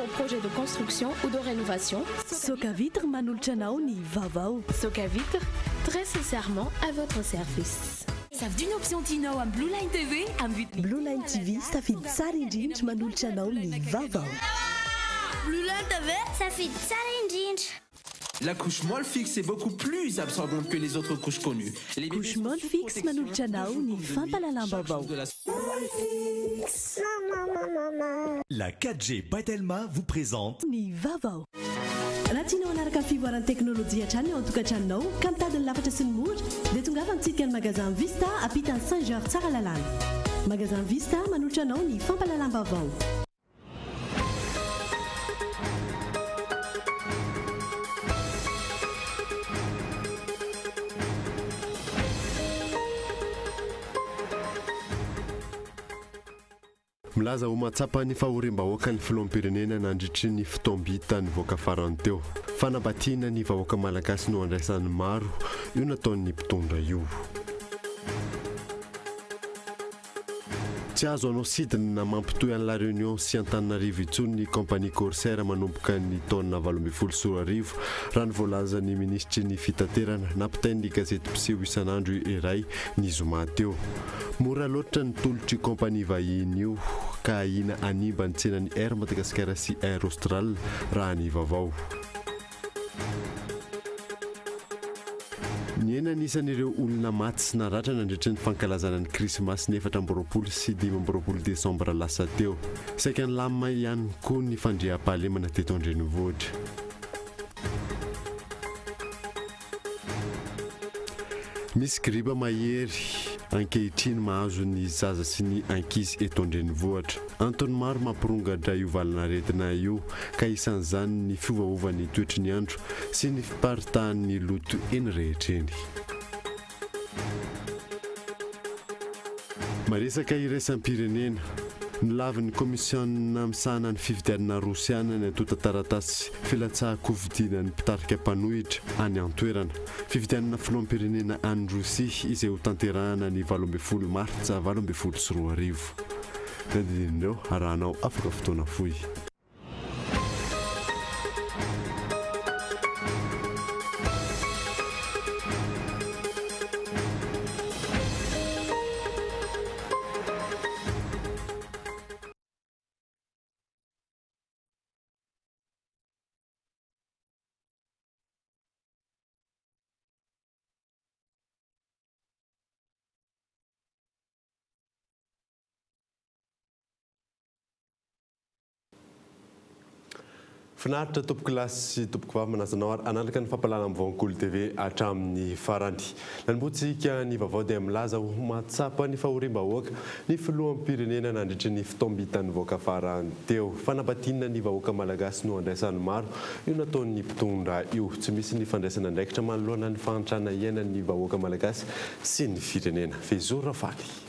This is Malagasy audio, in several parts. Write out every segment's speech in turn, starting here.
vos projets de construction ou de rénovation. Soka Vitre manolotra anao ny vaovao. Soka Vitre, très sincèrement à votre service. Savy d'une option Tino à Blue Line TV Blue Line TV safidy tsara indrindra manolotra anao ny vaovao. Blue Line TV safidy tsara indrindra. La couche molle fixe est beaucoup plus absorbante que les autres couches connues. Les couche molle fixe manolotra anao ny fampalalam-baovao. La 4G Batelma vous présente ny vaovao. Raha tianao hanaraka ny fivoaran'ny teknôlôjia hatrany ao an-tokantranonao ka mitady ny lafatra sy ny mora dia tonga fa mitsidika ny magasin Vista ampitany Saint-Georges tsara lalàna. Magasin Vista manolotra anao ny fampalalam-baovao. Milaza ho mahatsapa ny fahorim-bahoaka ny filoham-pirenena nandritry ny fitombita nivoaka farany teo. Fanabatiana ny vahoaka malagasy no andraisan'ny maro io nataon'ny mpitondra io. Tsy azo anao sidiny na mampitoy an'ny La Réunion sy Antananarivo intsony ny compagnie Corsair manomboka ny taona 2014 raha nivoalaza ny ministry ny fitaterana nampitain'ny gazety mpiseho isan'andro iray ny zoma teo. Mora loatra ny tolotry compagnie vahiny io ka ahina animba ny tsenan'ny Air Madagascar sy Air Austral raha ny vaovao. Ny ena anisan'ireo olona maty sy naratra nandritra ny fankalazana ny krismasy ny 4 sy 5 desambra lasa teo. Saika ny lamina ihany koa ny fandriam-pahalemana teto an-drenivohitra. Misy griba mahery ankehitriny mahazo ny zaza sy ny ankizy eto an-drenivohitra. Antony maro mampirongatra io valanaretina io ka isan'izany ny fiovaovan'ny toetry ny andro sy ny fiparitahan'ny loto eny rehetreny. Maresaka iraisam-pirenena nilavin'ny komisiona misahana ny fifidianana rosiana ny atota taratasy filatsahako vidiana ny mpitarika mpanohitra any an-toerana. Fifidianana filoham-pirenena any Rosia izay ho tanterahana ny 12 martsa 2024. Nadidinireo arahanao afaka fotoana fohy. Finaritra tompoko lasy sy tompoko vavy manazanao ary analaka ny fampalana amin'ny Voankolo TV hatramin'ny farany. Nanomboantsika ny vaovao dia milaza ho mahatsapa ny fahorim-bahoaka ny filoham-pirenena nandritry ny fitombitan'ny voaka farany teo. Fanabatiana ny vahoaka malagasy no andraisan'ny maro io nataon'ny mpitondra io. Tsy misy ny fandraisana andraikitra manoloana ny fahantrana iainan'ny vahoaka malagasy sy ny firenena. Fezora Faly.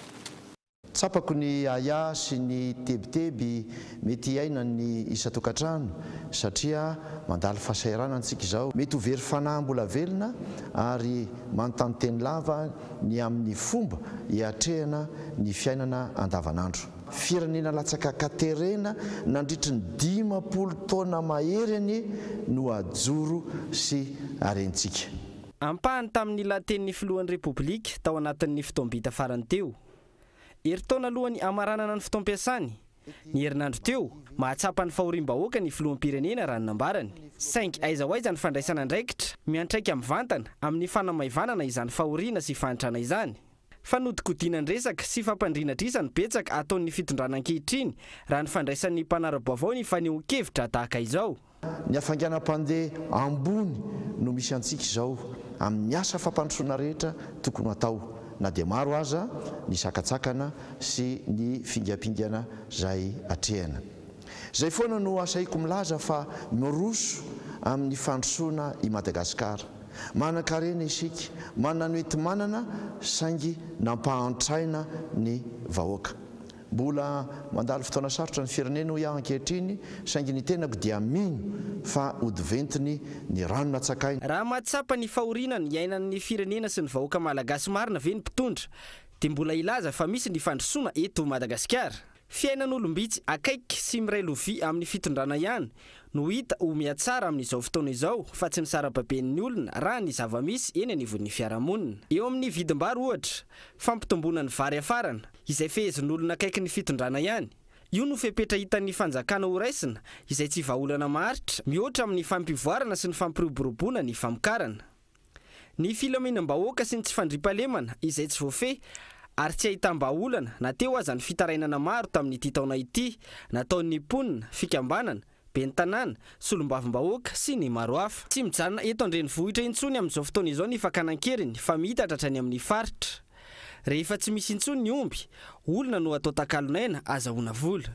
Tsapako ny aya sy ny tebiteby mety iaina ny isa-tokantrano satria mandalo fahasairana antsika izao mety ho very fanahy mbola velona ary manontany teny lava ny amin'ny fomba hiatrehana ny fiainana andavanandro. Firenena latsaka katerena nandritry ny 50 taona maheriny no ajoro sy arentsika. Ampahany tamin'ny laten'ny filohan'ny Repoblika tao anatin'ny fitombita farany teo. Eritaona alohany amaranana ny fotoam-piasany. Ny herinandro teo, mahatsapa ny fahorim-bahoaka ny filoham-pirenena raha ny nambarany. Saingy aiza ho aiza ny fandraisana andraikitra, miantraika amin'ny vantana amin'ny fanamaivanana izany fahoriana sy fahantrana izany. Fanodikodiana ny resaka sy fampandriana drisa ny betsaka ataon'ny fitondrana ankehitriny raha ny fandraisan'ny mpanara-baovao ny faneho-kevitra tahaka izao. Ny hafainganam-pandeha ambony no misy antsika izao amin'ny asa fampandrosoana rehetra tokony atao. Na dia maro aza ny sakatsakana sy ny fingapingana zay atrehana. Zay foana no asaiko milaza fa miroso amin'ny fandrosoana i Madagasikara. Manan-karena isika, mananoety manana saingy nampahantraina ny vahoaka. Mbola mandalo fotoana sarotra ny firenena ho iaho ankehitriny saingy ny tenako dia mino fa odiventiny ny rano natsakainy. Raha mahatsapa ny fahoriana ny iainan'ny firenena sy ny vahoaka malagasy marina ve ny mpitondra dia mbola ilaza fa misy ny fandrosoana eto Madagasikara. Fiainan'olombitsy akaiky sy miray lovia amin'ny fitondrana ihany no hita ho mihatsara amin'izao fotoana izao fa tsy ny sara-baben'ny olona raha ny zava-misy eny anivon'ny fiarahamonina. Eo amin'ny vidim-bary ohatra, fampitomboana ny vary afarana izay fehezin'olona akaiky ny fitondrana ihany. Io no fepetra hitan'ny fanjakana ho raisina izay tsy vahaolana maharitra mihoatra amin'ny fampivoarana sy ny fampiroboroboana ny famokarana. Ny filaminam-bahoaka sy ny tsy fandriampahalemana izay tsy voafehy ary tsy ahitam-bahaolana na teo aza ny fitarainana maro tamin'ity taona ity nataon'ny mponina, fikambanana, ben'ny tanàna, solombavim-bahoaka sy ny maro hafa. Tsy mijanona eto an-drenivohitra intsony amin'izao fotoana izao ny fakanan-keriny fa mitatra hatrany amin'ny faritra. Rehefa tsy misy intsony ny omby, olona no atao takalonaina azahoana vola.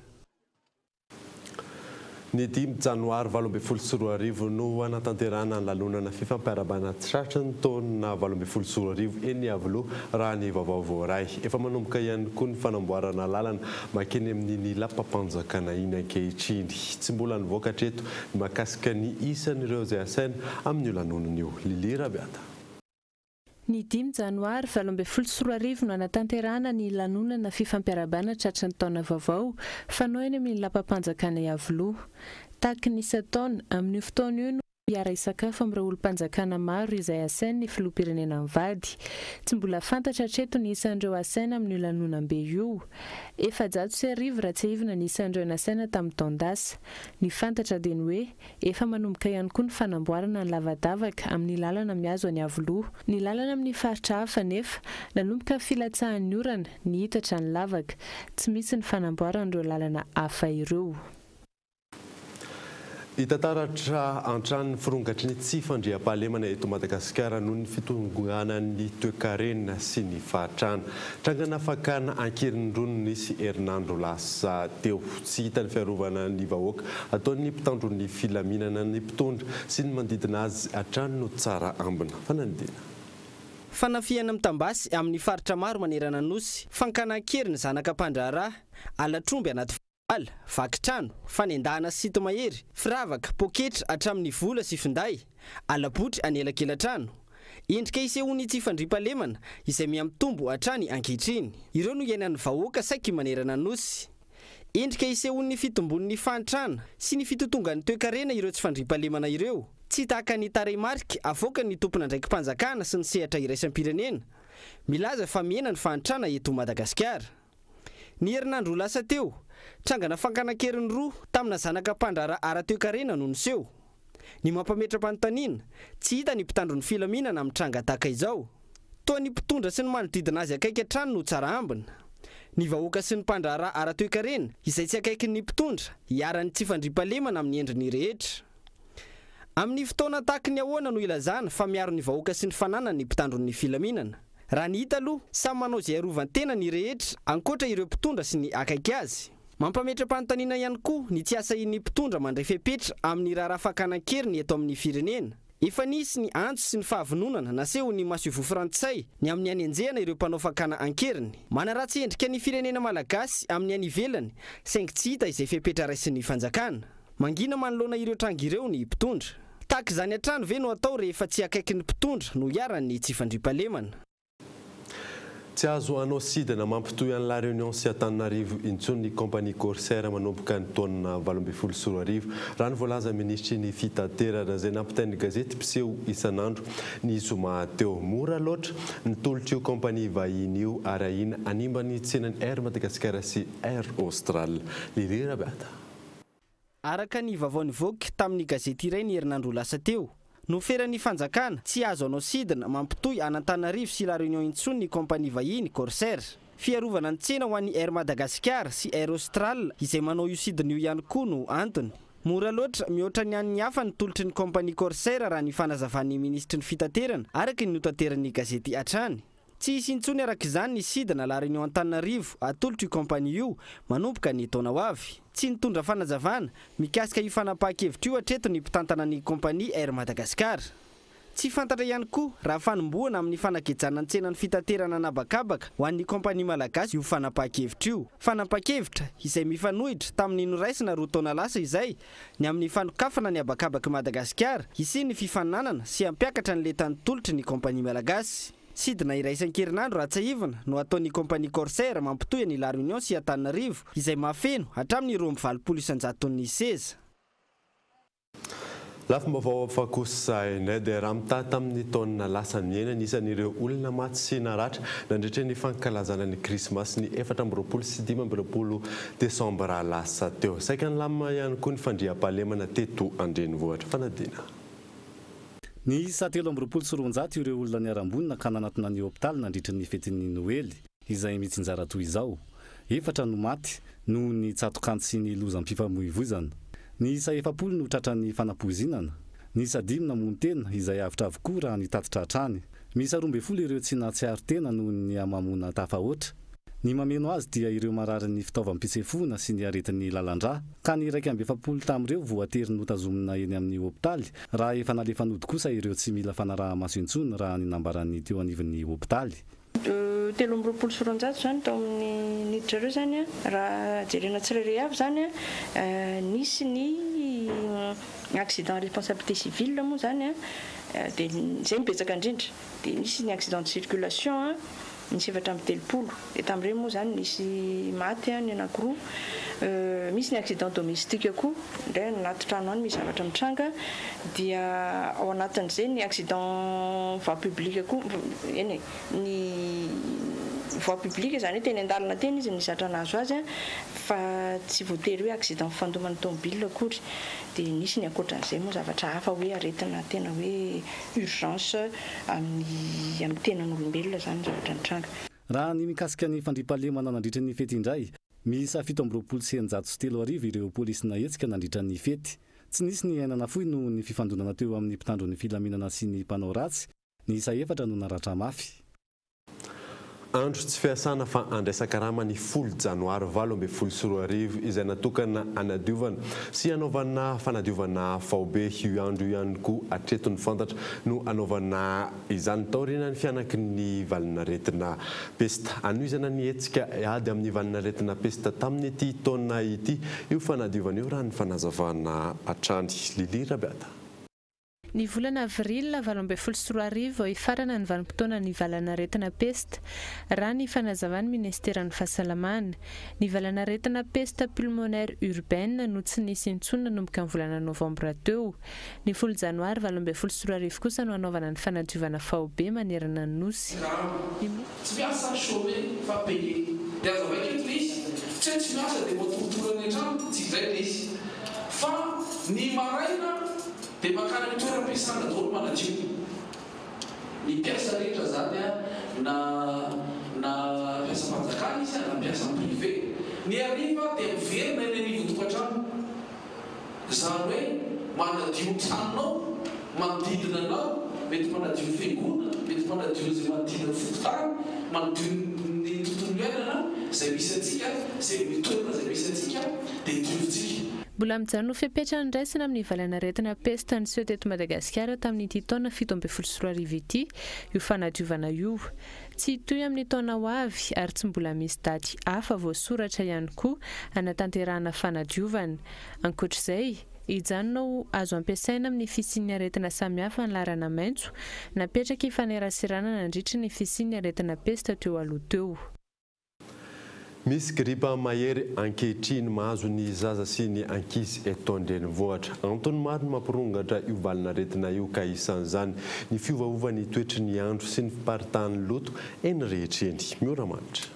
Ny 5 janoary 2024 no anatanterahana ny lalonana fifampiarabana tratry ny taona 2024 eny Avoloha raha ny vaovao voaray. Efa manomboka ihany koa ny fanamboarana lalana makeny amin'ny lampam-panjakana iny ankehitriny. Tsy mbola nivoaka hatreto ny mahakasika ny isan'ireo izay asaina amin'io lanonana io. Lili Rabiata. Ny 5 janoary 2024 no anatanterahana ny lanonana fifampiarabana tratry ny taona vaovao fanao eny amin'ny lampam-panjakana i Avoloha. Tahaka ny isan-taona amin'ny fotoana io no miara isakafo amin'ireo olom-panjakana maro izay asain'ny filoham-pirenena mivady. Tsy mbola fantatra hatreto ny isan'ireo asaina amin'ny lanonam-be io. 700 raha tsy ahivina ny isan'ireo nasaina tamin'ny taon-dasa. Ny fantatra dia ny hoe efa manomboka ihany koa ny fanamboarana ny lavadavaka amin'ny lalana mihazo any Avoloha. Ny lalana amin'ny faritra hafa nefa nanomboka filatsahan'ny orana ny hitatra ny lavaka. Tsy misy ny fanamboaran'ireo lalana hafa ireo. Itataratra antran'ny firongatry ny tsy fandriam-pahalemana eto Madagasikara noho ny fitonganan'ny toe-karena sy ny fahatrana. Trangana fakana ankirin-drono nisy herinandro lasa teo. Tsy hita ny fiarovana ny vahoaka ataon'ny mpitandro ny filaminana ny mpitondra sy ny manodidina azy hatrany no tsara ambina. Fanandina. Fanafiana mitambasy amin'ny faritra maro manerana nosy, fankanan-keriny zanaka mpandraharaha, alatromby anaty vakitrano, fanendahana sito mahery, firavaka, poketra hatramin'ny vola sy finday, alabotry anelakelan-trano. Endrika isehony tsy fandriampahalemana izay miamitombo hatrany ankehitriny. Ireo no iainan'ny vahoaka saiky manerana nosy. Endrika isehony fitombon'ny fahantrana sy ny fitotongan'ny toe-karena ireo tsy fandriampahalemana ireo. Tsy tahaka ny tarehimarika avoaka ny tompona ndraiky mpanjakana sy ny sehatra iraisam-pirenena. Milaza fa miaina ny fahantrana eto Madagasikara. Ny herinandro lasa teo, trangana fankanan-keriny roa tamina zanaka mpandraharaha ara-toe-karena no niseho. Ny mampametra-panontaniana, tsy hita ny mpitandro ny filaminana amin'ny tranga tahaka izao. Toa ny mpitondra sy ny manodidina azy akaiky hatrany no tsara ambina. Ny vahoaka sy ny mpandraharaha ara-toe-karena izay tsy akaiky ny mpitondra, hiarany tsy fandriampahalemana amin'ny endriny rehetra. Amin'ny fotoana tahaka ny ahoana no ilazana fa miaro ny vahoaka sy ny fananana ny mpitandro ny filaminana. Raha ny hita aloha, samy manao izay arovan-tena ny rehetra ankoatra ireo mpitondra sy ny akaiky azy. Mampametra-panontaniana ihany koa ny tsy asa iny mpitondra mandray fepetra amin'ny raharaha fakanan-keriny eto amin'ny firenena. Efa nisy ny antso sy ny fahavononana naseho ny Masevo Frantsay ny amin'ny anenjehana ireo mpanao fakana ankeriny. Manaratsy endrika ny firenena malagasy amin'ny any ivelany, saingy tsy hita izay fepetra raisin'ny fanjakana. Mangina manoloana ireo tranga ireo ny mpitondra. Tahaka izany hatrany ve no atao rehefa tsy akaiky ny mpitondra no hiarany tsy fandriampahalemana. Tsy azo anao sidana mampitohy an'ny La Réunion sy Antananarivo intsony ny kompania Corsair manomboka ny taona 2024 raha ny voalaza ministry ny fitaterana izay nampitain'ny gazety mpiseho isan'andro ny zoma teo. Mora loatra ny tolotra io kompania vahiny io ary ahina animba ny tsenany Air Madagasikara sy Air Austral. Lili Rabiata. Araka ny vaovao nivoaka tamin'ny gazety iray ny herinandro lasa teo. No feran'ny fanjakana tsy azo anao sidina mampitohy Antananarivo sy La Réunion intsony ny kompania vahiny Corsair. Fiarovana ny tsena ho an'ny Air Madagasikara sy Air Austral izay manao io sidina io ihany koa no antony. Mora loatra mihoatra ny an'ny hafa ny tolotry ny kompania Corsair raha ny fanazavan'ny ministry ny fitaterana araka ny notanteran'ny gazety hatrany. Tsy hisy intsony araka izany ny sidina La Réunion Antananarivo atolotro io kompania io manomboka ny taona ho avy. Tsy nitondra fanazavana mikasika io fanapahan-kevitra io hatreto ny mpitantana ny kompania Air Madagasikara. Tsy fantatra ihany koa raha fanomboana amin'ny fanakejana ny tsenany fitaterana anabakabaka ho an'ny kompania malagasy io fanapahan-kevitra io. Fanapahan-kevitra izay mifanohitra tamin'ny noraisina roa taona lasa izay ny amin'ny fanokafana ny abakabaka Madagasikara isy ny fifananana sy hampiakatra ny letan'ny tolotry ny kompania malagasy. sidina iray isan-kerinandro Ratsaivana no ataon'ny kompania Corsair mampitohy ny La Réunion sy Antananarivo izay mahafeno hatramin'ny 20,900 seza. Lafim-baovao fa kosainay dia raha mitady tamin'ny taona lasa niena nisan'ireo olona maty sy naratra nandritra ny fankalazana ny krismasy ny 24 sy 25 desambra lasa teo. Saika ny lamina ihany koa ny fandriam-pahalemana teto andrenivohitra. Fanadina. Ny isa 13 ireo olona niarambonina ka nanatona ny hôpitaly nandritra ny fetin'ny Noely izay mitsinjara toy izao. 4 no maty noho ny tsatokanto sy ny lozam-pifamoivoizana. Ny isa 70 no tratran'ny fanapoizinana. Ny isa 5 namono tena izay avitra avokoa raha nitatitra hatrany. Misy 12 ireo tsy natsiaro tena noho ny amamona tafahoatra. Ny mameno azy dia ireo marary ny fitaovam-pitsefoana sy ny aretin'ny lalandrà. Ka ny 170 tamin'ireo voatery notazomina eny amin'ny hôpitaly raha efa nalefanody kosa ireo tsy mila fanaraha-maso intsony raha ninambarany teo anivon'ny hôpitaly. 300 zany tao amin'ny niditra ireo zany raha jerena tsirairay avy zany nisy ny accident responsabilité civile moa zany dia zay mibetsaka indrindra dia nisy ny accident de circulation nisy 730 dia tamin'ireny moa zany nisy maty ny anankiroa. Misy ny accident domestique koa ndray anaty trano any misy zavatra mitranga dia ao anatin'izay ny accident voie publique koa eny ny voie publique zany hoe teny an-dalana teny izy nisatra nazo azy fa tsy voatery hoe accident fandoman'ny tomobile akory. Dia nisy ny ankoatran'izay moa zavatra hafa hoe aretina tena hoe urgence amin'ny tenan'olombelona zany zavatra mitranga. Raha ny mikasika ny fandriam-pahalemana nandritra ny fety indray misa 723 ireo polisy nahetsika nandritra ny fety. Tsy nisy ny ainana fohy noho ny fifandonana teo amin'ny mpitandron'ny filaminana sy ny mpanao ratsy. Ny isa 4 no naratra mafy. Andro tsy fiasana fa andraisan-karama ny 10 janoary 24 izay natokana anadiovana sy anaovana fanadiovana faobe io andro ihany koa atreto ny fantatra no anaovana izany taoriana ny fianaky ny valinaretina pesta. Anoizana ny hetsika ady amin'ny valinaretina pesta tamin'ny ity taona ity io fanadiovana io raha ny fanazavana hatrany. Lili Rabiata. Ny volana avril 2024 ifarana ny vanim-potoana ny valanaretina pesta raha ny fanazavan'ny ministeran'ny fahasalamana. Ny valanaretina pesta pulmonaire urbaine no tsy nisy intsony nanomboka amin'ny volana novambra teo. Ny 10 janoary 2024 kosa no anaovana ny fanadiovana faobe manerana ny nosy. Tsy miasa chômé fa payé. Dia azo vaketo izy tsy miasa dia voatotorana an-trano tsy izay izy. Fa ny maraina dia makana ny toeram-piasana daholo manadio. Ny mpiasa rehetra zany na mpiasa fanjakana izy na mpiasa privé. Ny hariva dia miverina eny anivon-tokantrano. Izany hoe manadio tranonao, manodidina anao, mety manadio fiangonana, mety manadio izay manodidina fototany, manadio ny tontolo iainana izay misy antsika, izay toerana izay misy antsika dia diovitsika. Mbola mijanona fepetra ny raisina amin'ny valanaretina pesta ny seho teto Madagasikara tamin'ity taona 17 ity io fanadiovana io. Tsy toy amin'ny taona ho avy ary tsy mbola misy daty hafa voasoratra ihany koa anatanterahana fanadiovana. Ankoatr'izay, ijanona azo ampiasaina amin'ny fisian'ny aretina samihafa ny larana maitso napetraka ifanerasirana nandritra ny fisian'ny aretina pesta teo aloha teo. Misy gripa mahery ankehitriny mahazo ny zaza sy ny ankizy eto andrenivohitra. Antony maro ny mampirongatra io valinaretina io ka isan'izany ny fiovaovany toetry ny andro sy ny fiparitahan'ny loto eny rehetreny. Miora manitra.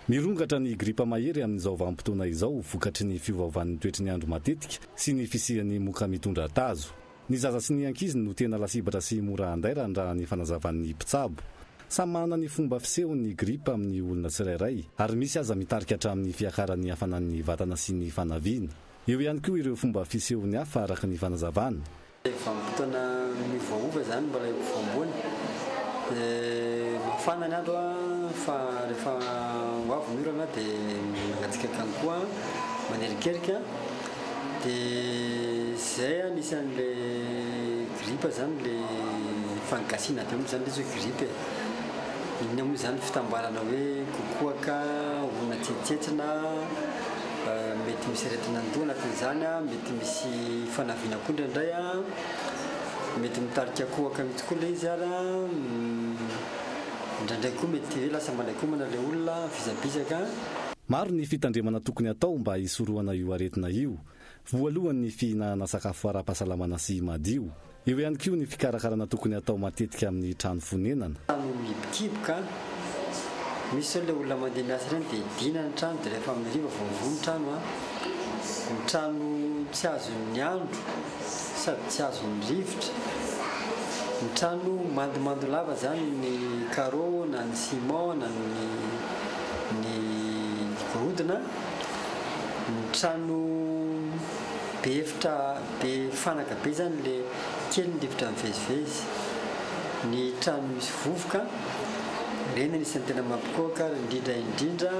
Mirongatra ny gripa mahery amin'izao vanim-potoana izao vokatry ny fiovaovan'ny toetry ny andro matetika sy ny fisian'ny moka mitondra tazo. Ny zaza sy ny ankizy no tena lasibatra sy mora andaira raha ny fanazavan'ny mpitsabo. Samy manana ny fomba fiseho ny gripa amin'ny olona tsirairay ary misy aza mitarika hatramin'ny fiakaran'ny hafanan'ny vatana sy ny fanaviana. Eo ihany koa ireo fomba fisehony hafa araka ny fanazavana. Vanim-potoana mivoaova zany mbola voambony. Mafana ny andro fa rehefa hoavy ny orana dia mangatsika akany koa manerikerika. Dia izay anisan'ilay gripa zany ilay fangasiana atao zany ilay gripa. Iny moa zany fitambarana hoe kokoaka, olona tsetsetsina, mety misy aretina andoha anatin'izany, mety misy fanaviana koa indraindray. mety mitarika kohaka mihitsy koa le izy ara indraindray koa mety hoe lasa malaikomana le olona vizabizaka. Maro ny fitandremana tokony atao mba hisorohana io aretina io. Voalohany ny fihinana sakafo ara-pahasalamana sy madio. Eo ihany koa ny fikarakarana tokony atao matetika amin'ny trano fonenana. Mikiboka misy le olona mandeha miasa ireny dia dina ny trano dia rehefa amin'ny riva voavoa ny trano ny trano tsy azon'ny andro sady tsy azon'ny rivotra. Ny trano mandomando lava zany ny carreau na ny ciment na ny gorodona. Ny trano be efitra be fanaka be zany le kely ny efitra mivezivezy. Ny trano misy vovoka reny anisany tena mampikoka indrindra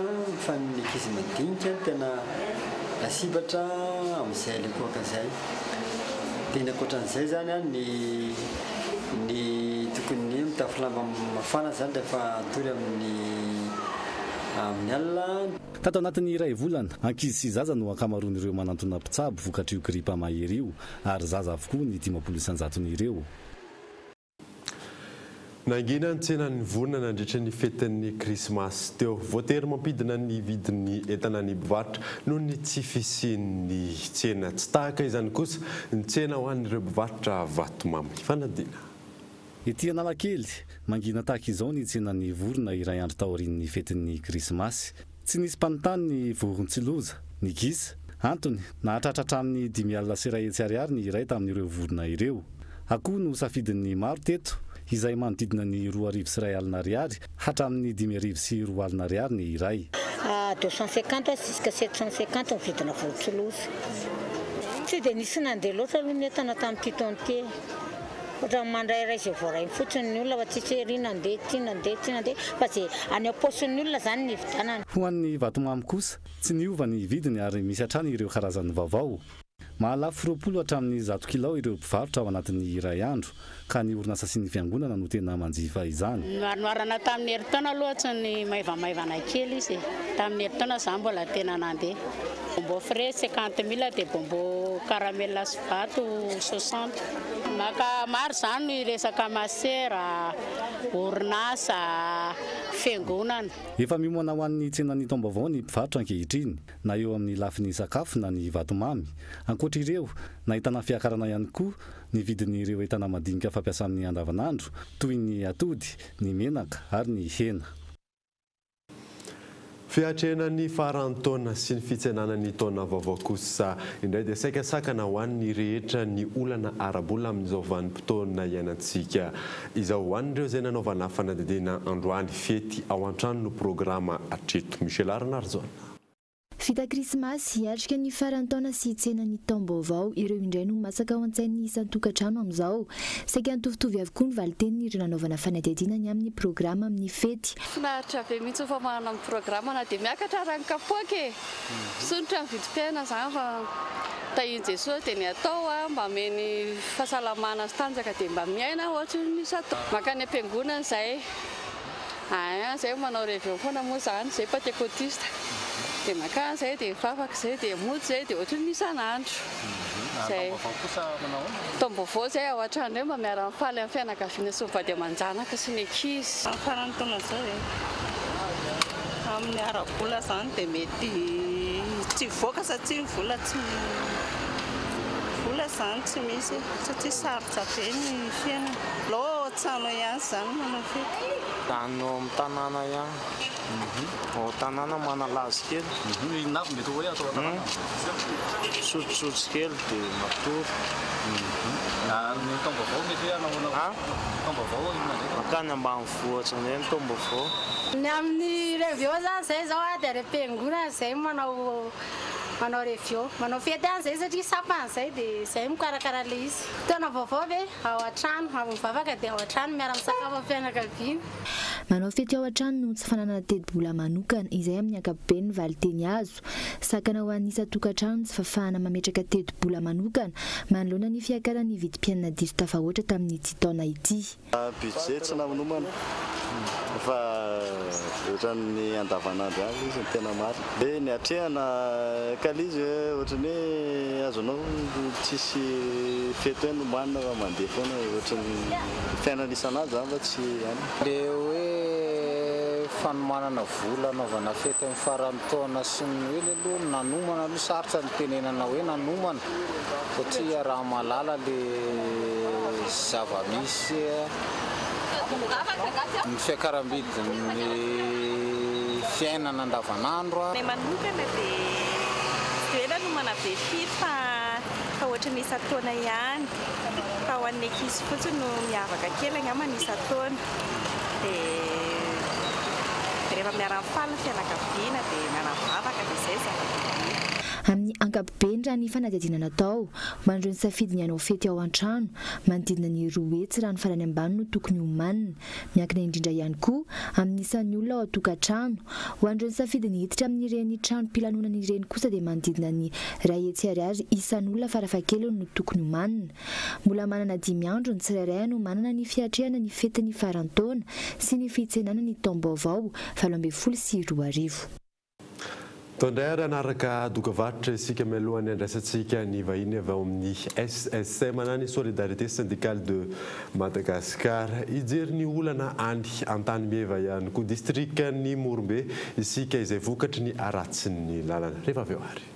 fa ny ankizy madinika tena lasibatra amin'izay le koka zay. Dia ny ankoatran'izay zany ny tokony mitafy lamba mafana zany rehefa tory amin'ny alina. Tato anatin'ny iray volana, ankizy sy zaza no ankamaroan'ireo manantona mpitsabo vokatry io gripa mahery io, ary zaza avokoa ny 50 isanjaton'ireo. Nangina ny tsenan'ny vonana nandritra ny fetin'ny krismasy teo. Voatery mampidina ny vidin'ny entana ny mpivarotra noho ny tsy fisian'ny tsena. Tsy tahaka izany kosa ny tsena ho an'ireo mpivarotra vatomamy. Fanadina. Ety Analakely, mangina tahaka izao ny tsenan'ny vorona iray andro taorian'ny fetin'ny krismasy. Tsy nisy mpanontany ny voron-tsiloza, ny gisa. Antony, nahatratratra amin'ny 5,100 ariary ny iray tamin'ireo vorona ireo. Akoho no safidin'ny maro teto, izay manodidina ny 2,1 ariary hatramin'ny 5,4 ariary ny iray. 250 jusqu'à 750 ny vidina voron-tsiloza. Tsy dia nisy nandeha loatra aloha ny entana tamin'ity taona ity. Ohatra mandrairay izay voarainy fotsiny ny olona fa tsy hoe nandeha ty fa tsy any am-paosin'ny olona zany ny vidanana. Ho an'ny vatomamy kosa, tsy niova ny vidiny ary misy hatrany ireo karazany vaovao. Mahalafo 20 hatramin'ny 100 kilao ireo mpivarotra ao anatin'ny iray andro, ka ny orinasa sy ny fiangonana no tena manjifa izany. Noarana tamin'ny herintaona aloha tsy ny maivamaivana kely izy. Tamin'ny herintaona zany mbola tena nandeha. Bombo frais 50 000 dia bombo caramel sy vato 60. Maka maro zany resaka masera, orinasa, fiangonana. Efa mimoana ho an'ny tsenan'ny taom-baovao ny mpivarotra ankehitriny, na eo amin'ny lafin'ny sakafo na ny vatomamy. Ankoatra ireo, nahitana fiakarana ihany koa ny vidin'ireo entana madinika fampiasa amin'ny andavanandro toy ny atody, ny menaka ary ny hena. Fiatrenan'ny faran'ny taona sy ny fitsenanan'ny taona vaovao kosa indray dia saika sakana ho an'ny rehetra ny olana arabola amin'izao vanim-potoana iainantsika. Izao ho an'ireo izay nanaovana fanadidina androany fety ao an-trano no programa hatreto. Michel Arnarzona. Vita krismasy hiatrika ny faran'ny taona sy tsenan'ny taom-baovao, ireo indray no masaka ao an-tsain'ny isan-tokantrano amin'izao. Saika nitovitovy avokoa ny valiteny ireo nanaovana fanadihadiana ny amin'ny programa amin'ny fety. Finaritra be mihitsy fa manana amin'ny programa na dia miakatra raha ny kapoaka e. Sonitra ny vidim-piaina zany fa tahian Jesosy dia ny atao mba meny fahasalamana sy tanjaka dia mba miaina ohatra ny misy atao. Makany am-piangonana izay. Izay manao réveillon foana moa zany, izay pentécôtiste. Dia maka izay dia fafaka izay dia mody izay dia ohatra ny isan'andro. Taom-baovao izay ao an-trano eo mba miara mifaly amin'ny fianakaviana sy ny vady aman-janaka sy ny ankizy. Faran'ny taona izao amin'ny arabola zany dia mety tsy voaka satria vola zany tsy misy satria sarotra be ny fiainana. Loatsano ihany zany manao fety. Ano amin'ny tanàna ihany. Ao tanàna manalazy kely. Inavy mety hoe atao tanàna. Sotrosotsy kely dia matory. Ny taom-baovao mety hoe anaonao taom-baovao makany ambanivohitra indray ny taom-baovao. Ny amin'ny réveillon zany izay zao dia reim-piangonana izay manao réveillon, manao fety any izay satria sapany izay dia izay mikarakara le izy. Taona vaovao ve ao an-trano, ao mivavaka dia ao an-trano miara misakafo amin'ny fianakaviana. manao fety ao an-trano no tsy fananana teti-bola manokana izay amin'ny ankapobeny valiteny azo sakana ho an'ny isa-tokantrano tsy fafahana mametraka teti-bola manokana manoloana ny fiakaran'ny vidim-pianana diso tafahoatra tamin'ny tsy taona ity. Budget tsy nanomana fa ohatran'ny andavanandro any izy tena maro dia ny atrehana kalizy ohatran'ny hoe azonao tsisy fety hoe nomanina fa mandeha foana ohatran'ny fiainana isan'andro zany fa tsy any le hoe fanomanana vola anaovana fety amin'ny faran'ny taona sy ny hoe le aloha nanomana aloha sarotra ny tenenana hoe nanomana satria raha malala le zava-misy ny fiakaram-bidy ny fiainana andavanandro ny manokana dia hoe nanomana be firy fa ohatra ny isa-taona ihany fa ho an'ny ankizy fotsiny no miavaka kely angamba ny isa-taona dia rehefa miara-mifaly ny fianakaviana dia miara-mivavaka dia izay zava-dehibe. Amin'ny ankapobeny raha ny fanadihadiana natao mandro ny safidy ny hanao fety ao an-trano manodidina ny roa hetsy raha ny farany ambany no tokony homanina miankina indrindra ihany koa amin'ny isan'ny olona ao an-tokantrano ho andro ny safidy ny hiditra amin'ireny trano mpilanonana ireny kosa dia manodidina ny ray hetsy ariary isan'ny olona farafahakeliny no tokony homanina. Mbola manana 10 andro ny tsirairay no manana ny fiatrehana ny fetin'ny farantaona sy ny fitsenana ny taom-baovao 2024. Tondray ranaraka dokavarotra isika mialohan'ny andrasantsika ny vahiny avy ao amin'ny SSM na ny Solidarité Syndicale de Madagascar ijery ny olana any an-tany meva ihany koa distriktan'ny Morombe isika izay vokatry ny aratsin'ny lalana rehefa avy eo ary.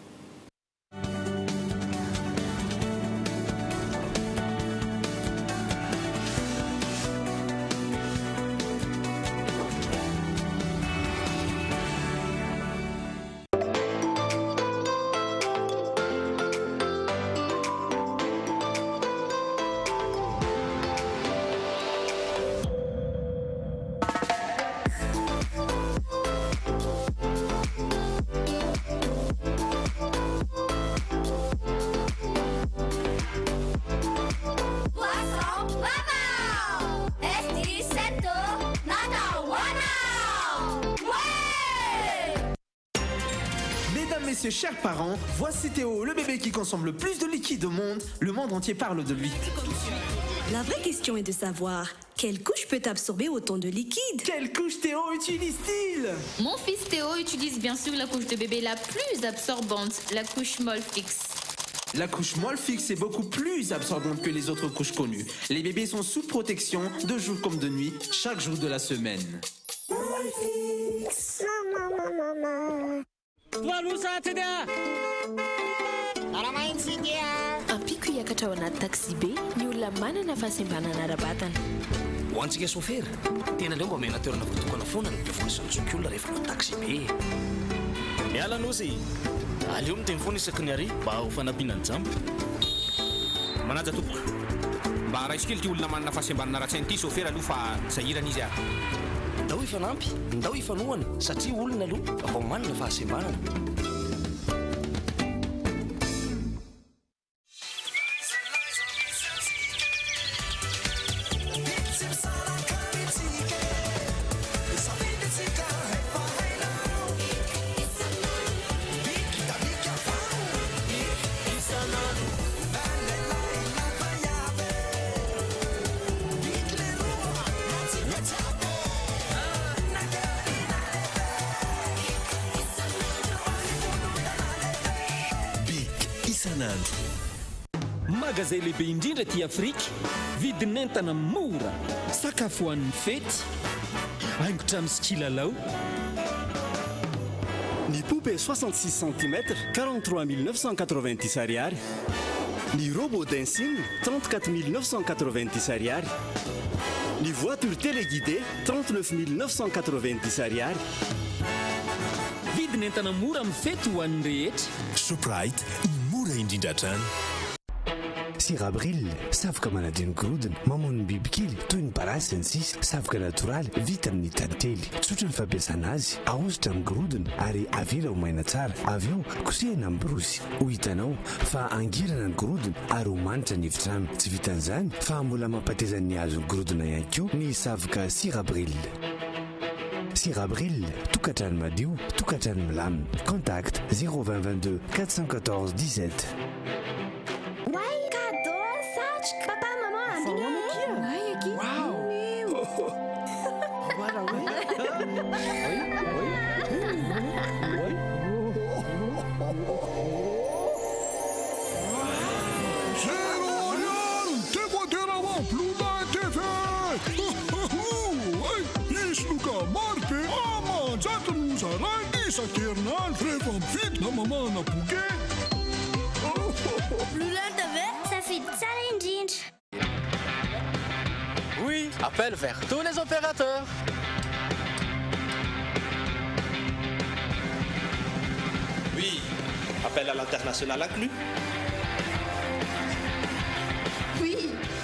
Messieurs, chers parents, voici Théo, le bébé qui consomme le plus de liquide au monde. Le monde entier parle de lui. La vraie question est de savoir, quelle couche peut absorber autant de liquide? Quelle couche Théo utilise-t-il? Mon fils Théo utilise bien sûr la couche de bébé la plus absorbante, la couche Molfix. La couche Molfix est beaucoup plus absorbante que les autres couches connues. Les bébés sont sous protection de jour comme de nuit, chaque jour de la semaine. Molfix. Maman. ampiko hiakatra ao anaty taxi be ny olona manana fahasembanana ara-batana ho antsika sofera tena leo mba mena toerana voatokana foana ny mpivokasan'ny tsoky olona rehefa manao taxi be miala anosy aleo miteny foana isaky ny ary mba ho fanampiana ny jambo manaja tompoka mba raisikely ty olona manana fahasembanana ra-tsainy ity sofera aloha fa sahirana izy ary ndao ifanampy ndao ifanohana satria olona aloha vao manana fahasembanana magazay lehibe indrindra ty Afrika vidin'entana mora sakafo hoan'ny fety haingotrano sy kilalao ny poupée 66 cm 43 990 ariary ny robot d'insigne 34 990 ariary ny voiture téléguidée 39 990 ariary vidin'entana mora amin'ny fety hoan'ny rehetra Shoprite mora indrindra hatrany Sirabril, savoka manadino gorodona, mamono bibikely, toy ny parasy ny sisa, savoka natoraly, vita amin'ny tantely. Tsotra ny fampiasana azy, ahositra amin'ny gorodona ary avela ho maina tsara. Avy eo, kosehina amin'ny borosy. Ho hitanao fa angirana ny gorodona ary ho manitra ny efitrano. Tsy vitan'izany fa mbola mampateza ny azon'ny gorodona ihany koa ny savoka Sirabril. Sir Abril, tokatrano madio, tokatrano milamina. Contact 020 22 414 17. Ouais, cadeau, sac, papa, maman, dîner. Ça fait challenge. Oui, appel vers tous les opérateurs. Oui, appel à l'international inclus. Oui,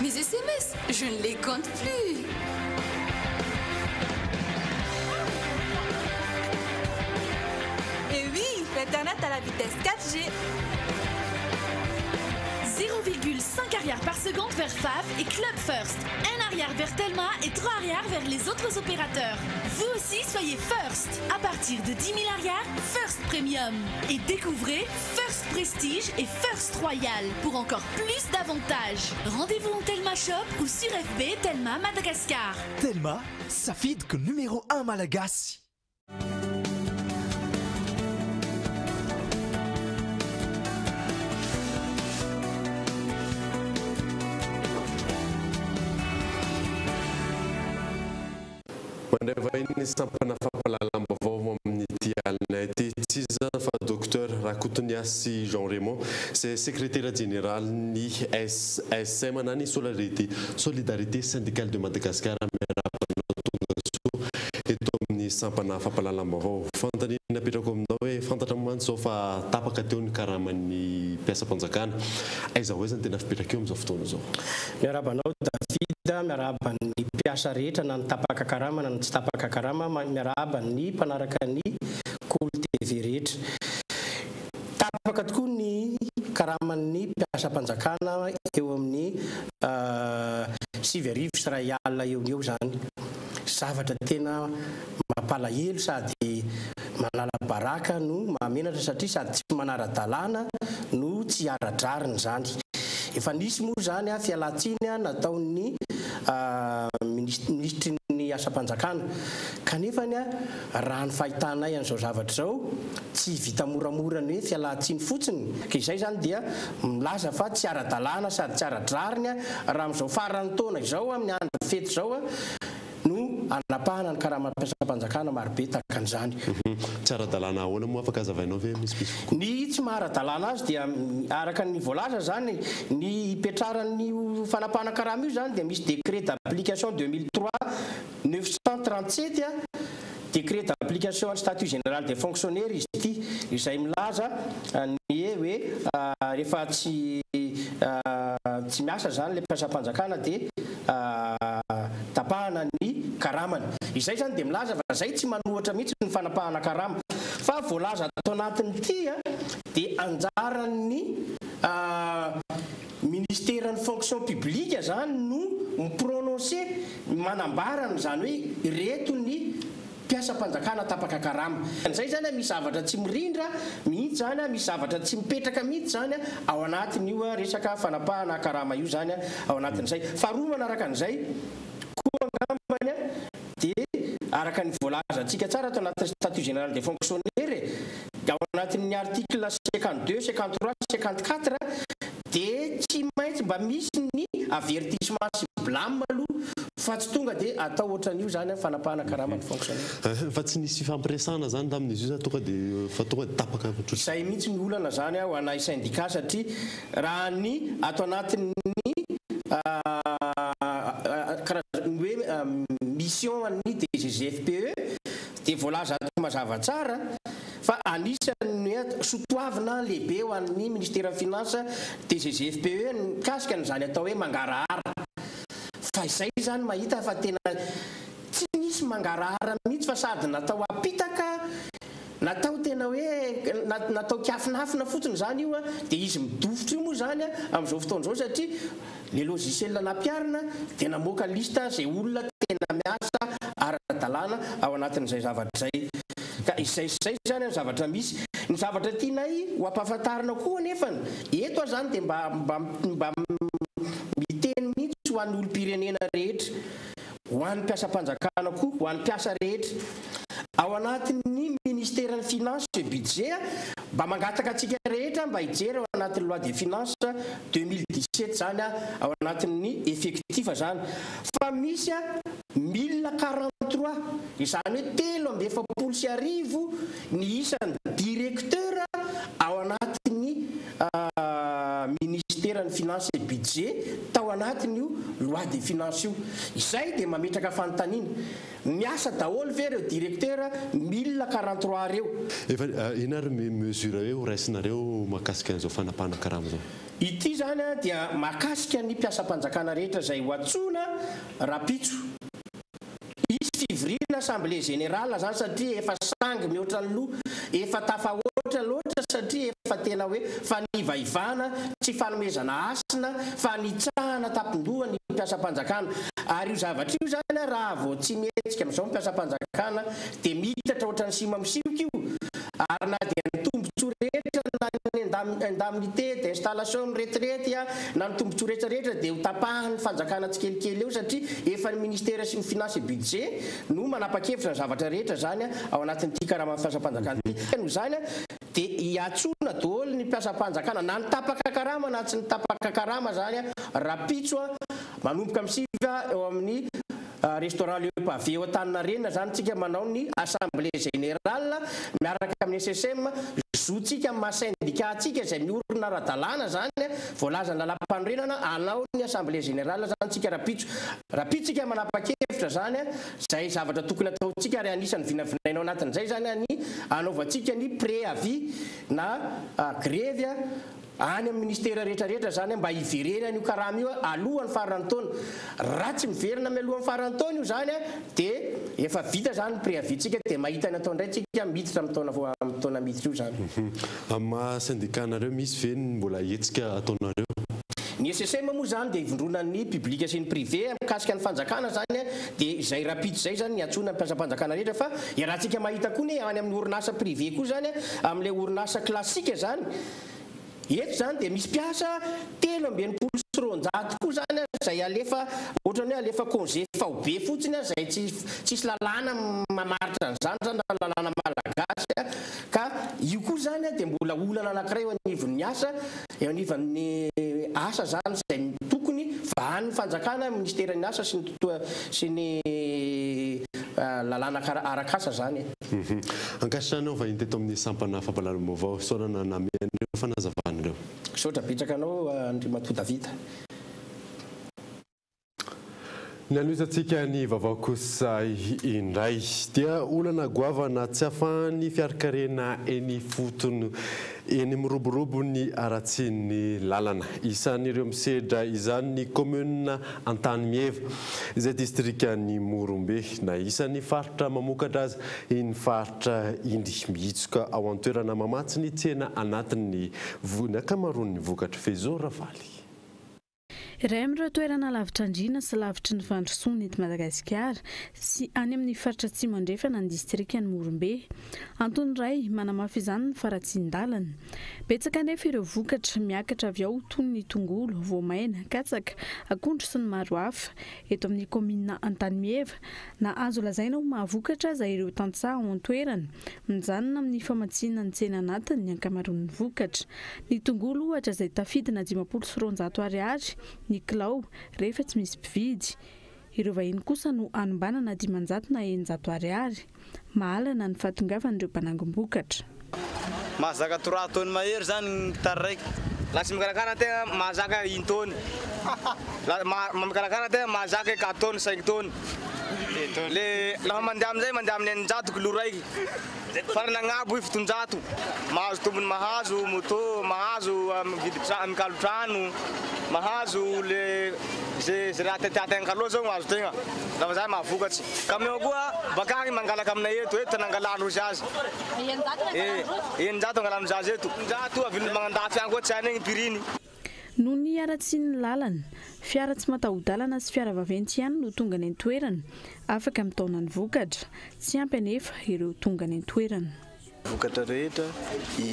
mes SMS, je ne les compte plus. Et oui, l'Internet à la vitesse 4G. 0,5 arrière par seconde vers Faf et Club First. 1 arrière vers Telma et 3 arrière vers les autres opérateurs. Vous aussi, soyez First. À partir de 10 000 arrières, First Premium. Et découvrez First Prestige et First Royal pour encore plus d'avantages. Rendez-vous en Telma Shop ou sur FB Telma Madagascar. Telma, ça fait que numéro 1 Malagasy. Mandeva iny sampana fampalalam vaovao amin'ny ity alina ity tsy zany fa docteur Rakotoniasy Jean Raymond, c'est secrétaire général ni SM nani Solidarité syndicale de Madagascar eto amin'ny sampana fampalalam vaovao fantany napetrako aminao hoe fantatra mantsy zao fa tapaka teo ny karaman'ny mpiasam-panjakana aiza hoe zany tena fipetraka eo amin'izao fotoana zao. Miarabanao Davida, miaraba ny mpiasa rehetra na ny tapaka karama na ny tsy tapaka karama, miaraba ny mpanaraka ny Cool TV rehetra. Tapaka tokoa ny karaman'ny mpiasam-panjakana eo amin'ny 7 sy ray alina eo zany. Zavatra tena mampalahelo sady manala baraka no mahamenatra satria sady tsy manara-dalàna no tsy ara-drariny zany. Efa nisy moa zany fialatsiny nataon'ny ministry ny asa-panjakana kanefa raha ny fahitanay an'izao zavatra zao tsy vita moramora ny hoe fialatsiny fotsiny ka izay zany dia milaza fa tsy ara-dalàna sady tsy ara-drariny raha amin'izao farany taona izao amin'ny andro fety zao no anapahana ny karamam-piasam-panjakana marobe tahaka an'izany. Tsy ara-dalàna ahoana moa afaka hazavainao ve misy ny tsy maha-ara-dalàna azy dia araka ny voalaza zany ny ipetraran'ny fanapahana karama io zany dia misy décret d'application 2003-937 décret d'application du statut général des fonctionnaires izy ity izay milaza ny hoe rehefa tsy miasa zany le mpiasam-panjakana dia tapahana ny karamany. Izay zany dia milaza fa zay tsy manohatra mihitsy ny fanapahana karama fa voalaza atao anatin'ity dia anjaran'ny ministère-ny fonction publique zany no miprononcer manambarana zany hoe reto ny mpiasam-panjakana tapaka karama. Zay zany misy zavatra tsy mirindra mihitsy zany, misy zavatra tsy mipetraka mihitsy zany ao anatin'io resaka fanapahana karama io zany ao anatin'izay. Faharoa manaraka an'izay koa angambany dia araka ny voalaza antsika tsara atao anatin'ny statut général des fonctionnaires ao anatin'ny article 52, 53, 54 dia tsy maintsy mba misy ny avertissement sy blâme aloha fa tsy tonga dia atao ohatran'io zany fanapahana karama ny fonctionnaire. Fa tsy nisy fampiresahana zany tamin'izy io tonga dia fa tonga dia tapaka izay mihitsy ny olana zany ho anay syndicat satria raha ny atao anatin'ny hoe mission an'ny DGGFPE dia voalaza atao mazava tsara fa anisan'ny hoe sotoavina lehibe ho an'ny ministère finance DGGFPE mikasika n'izany atao hoe mangarahara. Fa izay zany mahita fa tena tsy nisy mangarahara mihitsy fa sady natao apitaka, natao tena hoe natao kiafinafina fotsiny zany io dia izy midofotra io moa zany amin'izao fotoana izao satria le logiciel nampiarina dia namoaka lista zay olona tena miasa ara-dalàna ao anatin'izay zavatra zay. Ka izay zany ny zavatra misy. Ny zavatra tianay ho ampahafantarina koa nefany eto zany dia mba miteny mihitsy ho an'ny olom-pirenena rehetra, ho an'ny mpiasam-panjakana koa, ho an'ny mpiasa rehetra. Ao anatin'ny ministère ny finance et budget mba mangataka antsika rehetra mba hijery ao anatin'ny loi des finances 2017 zany ao anatin'ny effectif zany. Fa misy 1043 izany hoe 3,7 ny isan'ny directeur ao anatin'ny ministère ny finance et budget tao anatin'io loi des finances io. Izay dia mametraka fanontaniana. Miasa daholo ve ireo directeur 1043 reo. Efa ina ary mesure hoe ho raisinareo mahakasika an'izao fanapahana karama zao? Ity zany dia mahakasika ny mpiasam-panjakana rehetra izay ho antsoina rapitso. Izy fivirina assemblée générale zany satria efa sangy mihoatra ny loha, efa tafahoatra loatra satria efa tena hoe fanivaivana, tsy fanomezana asina, fanitsahana tapindoha ny mpiasam-panjakana. Ary io zavatra io zany raha vao tsy mihetsika amin'izao mpiasam-panjakana dia mitatra ohatran'ny sima misiloka io. Ary na dia ny tombotsoa rehetra na indemnité d'installation retraite na ny tombotsoa rehetrarehetra dia ho tapahany fanjakana tsikelikely eo satria efa ny ministère sy ny finance et budget no manapa-kevitra ny zavatra rehetra zany ao anatin'ity karama mpiasam-panjakana ity. No zany dia hiatsona daholo ny mpiasam-panjakana na ny tapaka karama na tsy ny tapaka karama zany rapitso manomboka misiva eo amin'ny restaurant Le Pavé eo Antaninarenina zany tsika manao ny assemblée générale miaraka amin'ny SSM zotsika amin'ny syndicat tsika izay miorina ara-dalàna zany voalaza ny lalam-panorenana anao ny assemblée générale zany tsika rapitsika manapa-kevitra zany zay zavatra tokony ataotsika ary anisan'ny vinavinainao anatin'izay zany ny anaovantsika ny préavis na grève any amin'ny ministère rehetrarehetra zany mba hiverena io karama io alohan'ny faran'ny taona. Raha tsy miverina amin'ny alohan'ny faran'ny taona io zany dia efa vita zany ny préavis-tsika dia mahita ny atao indray tsika miditra amin'ny taona miditra io zany. Amin'ny syndicat-nareo misy ve mbola hetsika ataonareo? Ny SSM moa zany dia ivondrona ny public sy ny privé mikasika ny fanjakana zany dia izay rapitso zay zany ny atsona mpiasam-panjakana rehetra. Fa raha tsika mahita koa ny any amin'ny orinasa privé koa zany amin'ilay orinasa klasika zany eto zany dia misy mpiasa 3,900 koa zany zay alefa ohatrany hoe alefa congé fa ho be fotsiny zay tsisy lalàna mamaritra an'izany zany lalàna malagasy. Ka io koa zany dia mbola olana anankiray eo anivon'ny asa, eo anivon'ny asa zany zay tokony vahan'ny fanjakana ministère ny asa sy ny lalàna arak'asa zany. Ankasitrahana va hita eto amin'ny sampana fampalalam-baovao saonana namian'ireo fanazavan'ireo. Saotra betsaka anao Andriamato Davita. Ny anoisantsika ny vaovao kosa indray dia olana goavana tsy ahafahan'ny fiarakarena eny fotony eny miroborobo ny aratsian'ny lalana. Isan'ireo misedra izany ny commune Antanimieva izay distriktan'ny Morombe na isan'ny faritra mamokatra azy eny faritra indry mihitsoka ao an-toerana mamatsy ny tsena anatin'ny ankamaroan'ny vokatra Fezora Valy. Iray amin'ireo toerana lavitra andriana sy lavitry ny fandrosoana eto Madagasikara sy any amin'ny faritra atsimo andrefana ny distriktan'ny Morombe. Antony iray manamafy izany ny faratsin-dalana. Betsaka anefa ireo vokatra miakatra avy ao toy ny tongolo, voamaina, katsaka, akondro sy ny maro hafa eto amin'ny commune Antanimieva na azo lazaina ho mahavokatra izay ireo tantsaha ao an-toerana mijanona amin'ny famatsiana ny tsena anatiny ny ankamaroan'ny vokatra. Ny tongolo ohatra izay tafidina 500 ariary, ny kilao rehefa tsy misy mpividy. Ireo vahiny kosa no anombanana 500 na 100 ariary. Mahalana ny fahatongavan'ireo mpanangom-bokatra. Mahazaka 3 taona mahery zany ny hekitara raiky. Laha tsy mikarakara tegna mahazaka 1 taona. Mikarakara tegna mahazaka 4 taona 5 taona. Le laha mandeha amin'izay mandeha amin'ny 900 kilo raiky. Farana agnabo 700. Mahazo tombony mahazo moto, mahazo mikalo trano, mahazo le zay raha tiategna kaloha zao mahazo tegna. Lafa zay mahavokatsy. Camion koa bakagny mangalaka aminay eto nangalan'rozy azy. 900 angalano zazy eto. 900 avily magnandafy agny koa tsy any igny piriny. noho ny aratsy ny lalana fiara tsy mataho-dalana sy fiara vaventy ihany no tonga ny antoerana afaka mitaona ny vokatra tsy ampy anefa ireo tonga ny antoerana vokatra rehetra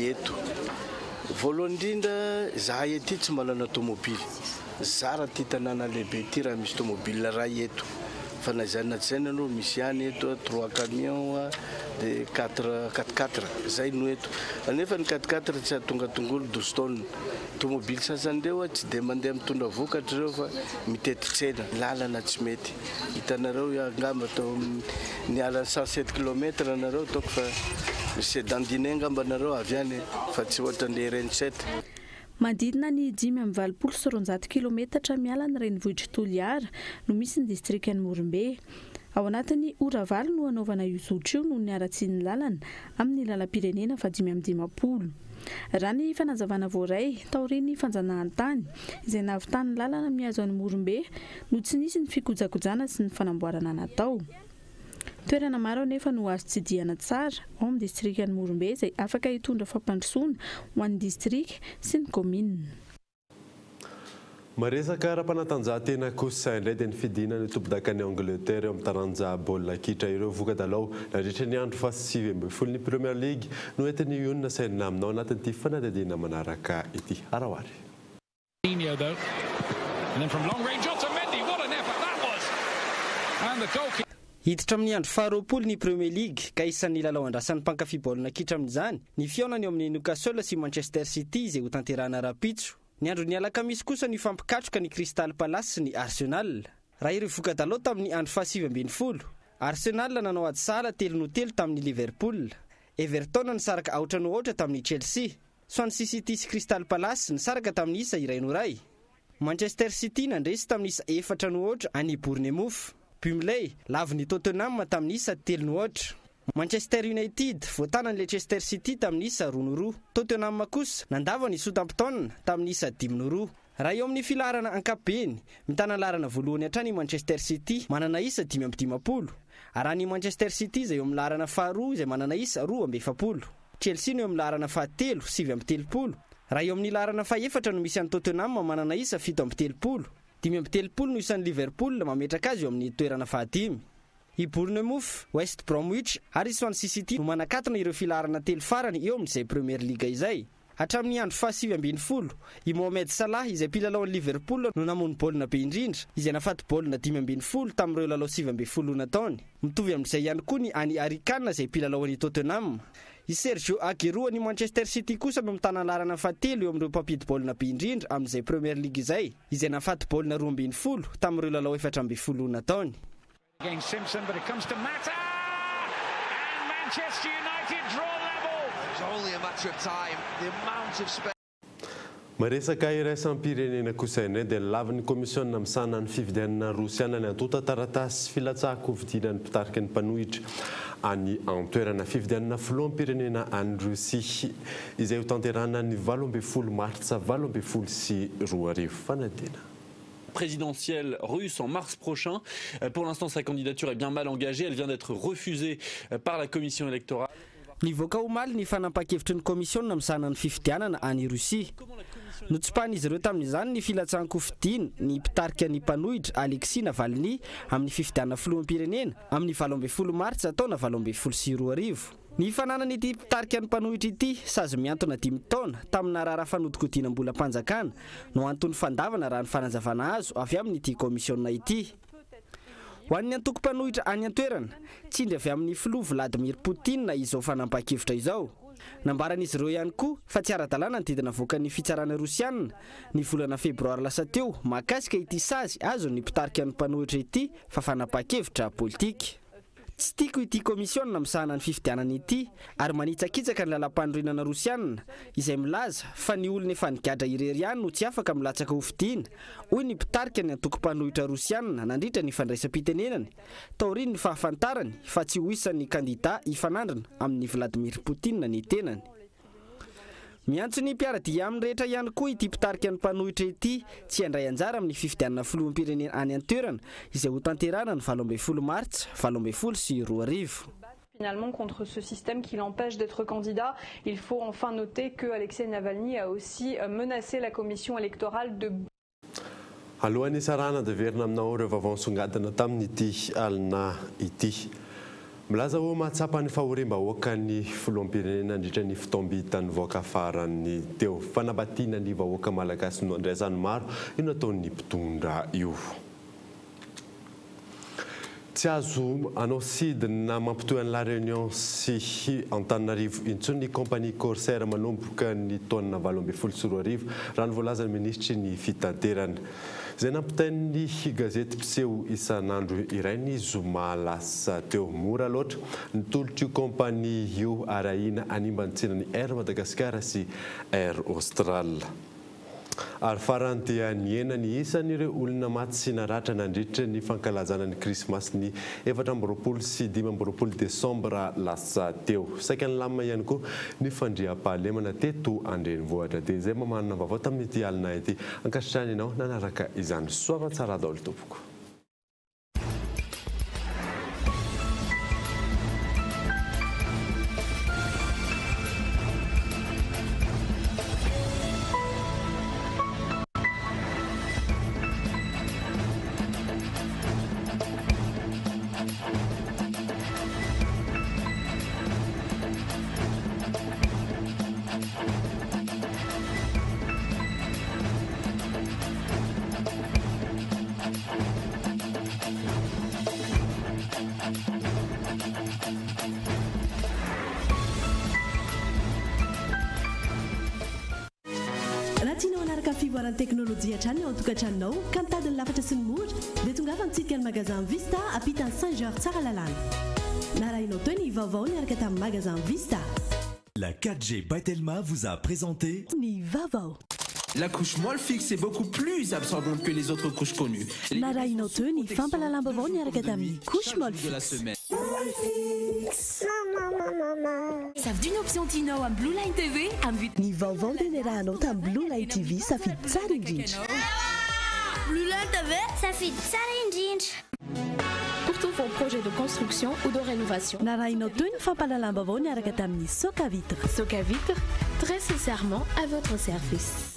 eto voalohany indrindra zahay ety tsy manana tomobily zara ty tanàna lehibe ty raha misy tomobile raha eto fa na zay na tsy zay no misy ihany eto 3 camion de 4 zay no eto anefa ny 4 tsy atonga tongolo 12 tonnes tomobile sasan'ireo tsy de mandeha mitondra vokatra reo fa mitety tsena lalana tsy mety hitanareo angamba atao ny alany 107 km nareo taoko fa misy dandine angambanareo avy any fa tsy ohatra le RN7 Manodidina ny 520 kilometatra miala ny renivohitra Toliara no misy ny distrikan'ny Morimbe. Ao anatin'ny Oravalo no anaovana io zotra io noho ny aratsian'ny lalana amin'ny lalam-pirenena fa 550. Raha ny fanazavana voaray taorian'ny fanjanahantany izay nahavitany lalana mihazo an'ny Morimbe no tsy nisy ny fikojakojana sy ny fanamboarana natao. Toerana maro anefa no azo tsidihana tsara ao amin'ny distrikan'ny Morimbe izay afaka hitondra fampandrosoana ho an'ny distrika sy ny commune. Maresaka raha-panatanjahantena kosa indray dia nifidina ny tompon-dakany Angleterre amin'ny taranja baolina kitra ireo vokadalao nandritra ny andro fa 7 ny Premier League no entiny iony nasaina aminao anatin'ity fanadihadiana manaraka ity harawary. Hiditra amin'ny andro faharoapolo ny Premier League ka isan'ny lalao andrasan'ny mpankafy baolina kitra amin'izany ny fionany amin'ny Newcastle sy Manchester City izay ho tanterahana rapitso. Ny andro ny alakamisy kosa ny fampikatroka ny Crystal Palace sy ny Arsenal. Raha ireo vokadalao tamin'ny andro fa 7 Arsenal nanao ady sala 3-0 tamin'ny Liverpool. Everton nisaraka 8-0 tamin'ny Chelsea. Swansea City sy Crystal Palace nisaraka tamin'ny isa 1-0. Manchester City nandresy tamin'ny isa 4-0 any Bournemouth. Burnley lavy ny Tottenham tamin'ny isa 3-0. Manchester United voatana ny Leicester City tamin'ny isa 2-0. Tottenham kosa nandava ny Southampton tamin'ny isa 5-0. Raha eo amin'ny filarana ankapobeny mitana larana voalohany hatrany Manchester City manana isa 5-50. Raha ny Manchester City izay eo amin'ny larana faharoa izay manana isa 2-70. Chelsea no eo amin'ny larana fahatelo 7-70. Raha eo amin'ny larana fahaefatra no misy an'ny Tottenham manana isa 7-70. 5-70 no isan'ny Liverpool mametraka azy eo amin'ny toerana fahatimy. I Bournemouth, West Bromwich ary Swansea City no manakatona ireo filarana telo farany eo amin'izay Premier League izay. Hatramin'ny andro fa 7 i Mohamed Salah izay mpilalao ny Liverpool no namono baolina be indrindra izay nafaty baolina 5 tamin'ireo lalao 7 taony. Mitovy amin'izay ihany koa ny Ani Arikana izay mpilalao ny Tottenham. I Sergio Aguero ny Manchester City kosa no mitana larana fahatelo eo amin'ireo mpampity baolina be indrindra amin'izay Premier League izay nafaty baolina 12 tamin'ireo lalao 14 taony. Against Simpson, but it comes to Mata, and Manchester United draw level. It's only a matter of time. The amount of space. Maresaka iraisam-pirenena kosa iny dia lavin'ny komisiona misana ny fividianana Rosiana ny antota taratasy filatsahako vidiana ny mpitarika ny mpanohitra any antoerana fividianana filoham-pirenena any Rosia izay ho tanterahana ny 12 Martsa 12 sy 2 fanadina. Présidentielle russe en mars prochain. Pour l'instant, sa candidature est bien mal engagée. Elle vient d'être refusée par la commission électorale. Nivoaka omaly ny fanampahan-kevitry ny komisiona misana ny fifidianana any Rosia. Notsipahana izy ireo tamin'izany ny filatsahanko fidiana ny mpitarika ny mpanohitra Alexis Navalny amin'ny fifidianana filoham-pirenena amin'ny 12 Martsa taona 12 sy 2. Ny fananan'ity mpitarika ny mpanohitra ity sazy miantona 10 taona tamina raharaha fanodikodiana-bola-panjakana no antony fandavana raha ny fanazavana azo avy amin'ity komisiona ity. Ho an'ny antoko mpanohitra any antoerana tsindry avy amin'ny filoha Vladimir Poutine izao fanampahan-kevitra izao. Nambaran'izy ireo ihany koa fa tsy ara-dalàna ny didina voakan'ny fitsarana Rosiana ny volana febroary lasa teo mahakasika ity sazy azo ny mpitarika ny mpanohitra ity fa fanampahan-kevitra politika. Tsy tiako ity komisiona misahana ny fifidianana ity ary manitsakitsaka ny lalam-panorenana Rosiana izay milaza fa ny olona efa nigadra irery ihany no tsy afaka milatsaka ho fidiana. Hoy ny mpitarika ny antoko mpanohitra Rosiana nandritra ny fandraisam-pitenenany taoriany ny fahafantarany fa tsy ho isan'ny kandida hifanandrina amin'ny Vladimir Poutine ny tenany. Miantso ny mpiaradia amin'ny rehetra ihany koa ity mpitarika ny mpanohitra ity tsy handray anjara amin'ny fifidianana filoham-pirenena any antoerana izay ho tanterahana ny 12 Martsa 12 sy 2. Finalement, contre ce système qui l'empêche d'être candidat, il faut enfin noter que Alexei Navalny a aussi menacé la commission électorale de... Alohan'ny sarana dia verina aminao ireo vaovao nisongadina tamin'ity alina ity. Milaza ho mahatsapa ny fahoriam-bahoaka ny filoham-pirenena nandritra ny fitoambitan'ny vahoaka farany teo. Fanabatiana ny vahoaka malagasy no andraisany maro io nataon'ny mpitondra io. Tsy azo anao sidina mampitohy La Réunion sy Antananarivo intsony ny kompania Corsair manomboka ny taona 2024 raha ny voalazan'ny ministry ny fitanterana. Izay nampitain'ny gazety mpiseho isan'andro iray ny zoma lasa teo. Mora loatra nitolotra io kompania io arahina animba ny tsenan'ny Air Madagascar sy Air Austral. Ary farany dia niena ny isan'ireo olona maty sy naratra nandritra ny fankalazana ny krismasy ny 4 sy 5 desambra lasa teo. Saika ny lamina ihany koa ny fandriam-pahalemana teto andrenivohitra. Dia izay mamanana vaovao tamin'ity alina ity. Ankasitrany ianao nanaraka izany. Soava tsara daholo tompoko. Fivoaran'ny teknolojia hatrany ao an-tokantranonao ka mitadiny lafatra sy ny mora dia tongava mitsika ny magasin Vista ampitany Saint-Georges tsara lalàna. Narahinao teo ny vaovao niaraka tamin'ny magasin Vista. La 4G by Telma vous a présenté Ni vaovao. La couche moelle fixe est beaucoup plus absorbante que les autres couches connues. Narahinao teo ny fampalalam-baovao niaraka tamin'ny couche moelle fixe. Savent d'une option Tino à Blue Line TV Ny vaovao dia niarahanao tamin'ny Blue Line TV safidy tsara indrindra. Blue Line TV, safidy tsara indrindra. Pour tous vos projets de construction ou de rénovation. Narahinao teo ny fampalalam-baovao niaraka tamin'ny Soca Vitre. Soca Vitre, très sincèrement à votre service.